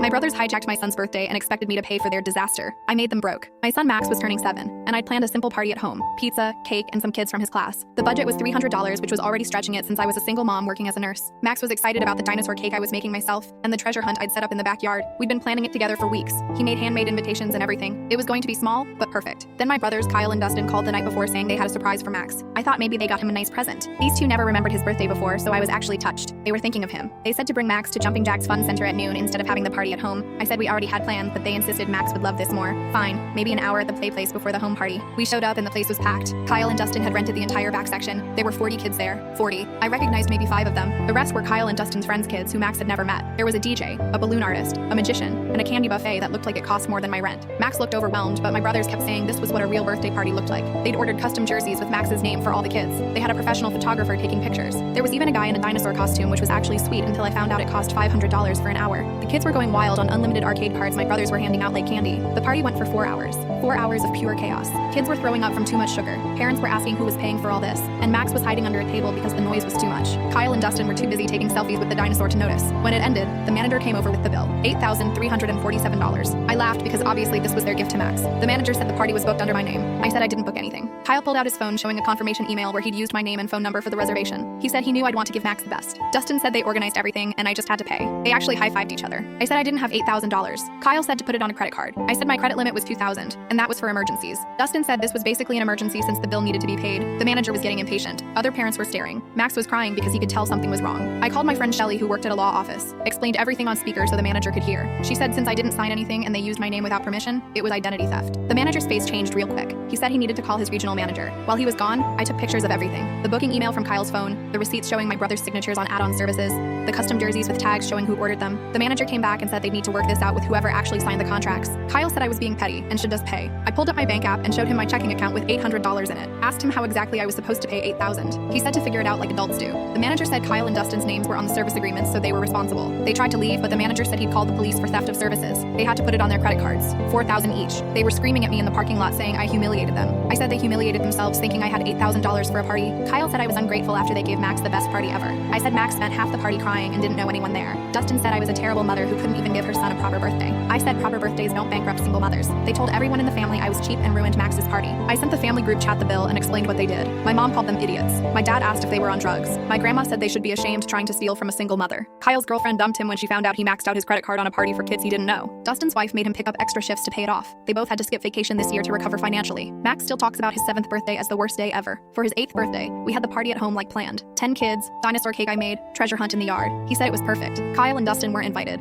My brothers hijacked my son's birthday and expected me to pay for their disaster. I made them broke. My son Max was turning 7, and I'd planned a simple party at home: pizza, cake, and some kids from his class. The budget was $300, which was already stretching it since I was a single mom working as a nurse. Max was excited about the dinosaur cake I was making myself and the treasure hunt I'd set up in the backyard. We'd been planning it together for weeks. He made handmade invitations and everything. It was going to be small, but perfect. Then my brothers Kyle and Dustin called the night before saying they had a surprise for Max. I thought maybe they got him a nice present. These two never remembered his birthday before, so I was actually touched. They were thinking of him. They said to bring Max to Jumping Jack's Fun Center at noon instead of having the party at home. I said we already had planned, but they insisted Max would love this more. Fine, maybe an hour at the play place before the home party. We showed up and the place was packed. Kyle and Dustin had rented the entire back section. There were 40 kids there. 40. I recognized maybe 5 of them. The rest were Kyle and Dustin's friends' kids who Max had never met. There was a DJ, a balloon artist, a magician, and a candy buffet that looked like it cost more than my rent. Max looked overwhelmed, but my brothers kept saying this was what a real birthday party looked like. They'd ordered custom jerseys with Max's name for all the kids. They had a professional photographer taking pictures. There was even a guy in a dinosaur costume, which was actually sweet until I found out it cost $500 for an hour. The kids were going wild on unlimited arcade cards my brothers were handing out like candy. The party went for 4 hours. 4 hours of pure chaos. Kids were throwing up from too much sugar. Parents were asking who was paying for all this. And Max was hiding under a table because the noise was too much. Kyle and Dustin were too busy taking selfies with the dinosaur to notice. When it ended, the manager came over with the bill: $8,347. I laughed because obviously this was their gift to Max. The manager said the party was booked under my name. I said I didn't book anything. Kyle pulled out his phone showing a confirmation email where he'd used my name and phone number for the reservation. He said he knew I'd want to give Max the best. Dustin said they organized everything and I just had to pay. They actually high-fived each other. I said I didn't have $8,000. Kyle said to put it on a credit card. I said my credit limit was $2,000, and that was for emergencies. Dustin said this was basically an emergency since the bill needed to be paid. The manager was getting impatient. Other parents were staring. Max was crying because he could tell something was wrong. I called my friend Shelly, who worked at a law office, explained everything on speaker so the manager could hear. She said since I didn't sign anything and they used my name without permission, it was identity theft. The manager's face changed real quick. He said he needed to call his regional manager. While he was gone, I took pictures of everything: the booking email from Kyle's phone, the receipts showing my brother's signatures on add-on services, the custom jerseys with tags showing who ordered them. The manager came back and said they'd need to work this out with whoever actually signed the contracts. Kyle said I was being petty and should just pay. I pulled up my bank app and showed him my checking account with $800 in it. Asked him how exactly I was supposed to pay $8,000. He said to figure it out like adults do. The manager said Kyle and Dustin's names were on the service agreements, so they were responsible. They tried to leave, but the manager said he'd called the police for theft of services. They had to put it on their credit cards. $4,000 each. They were screaming at me in the parking lot saying I humiliated them. I said they humiliated themselves thinking I had $8,000 for a party. Kyle said I was ungrateful after they gave Max the best party ever. I said Max spent half the party crying and didn't know anyone there. Dustin said I was a terrible mother who couldn't even give her son a proper birthday. I said proper birthdays don't bankrupt single mothers. They told everyone in the family I was cheap and ruined Max's party. I sent the family group chat the bill and explained what they did. My mom called them idiots. My dad asked if they were on drugs. My grandma said they should be ashamed trying to steal from a single mother. Kyle's girlfriend dumped him when she found out he maxed out his credit card on a party for kids he didn't know. Dustin's wife made him pick up extra shifts to pay it off. They both had to skip vacation this year to recover financially. Max still talks about his 7th birthday as the worst day ever. For his 8th birthday, we had the party at home like planned. 10 kids, dinosaur cake I made, treasure hunt in the yard. He said it was perfect. Kyle and Dustin weren't invited.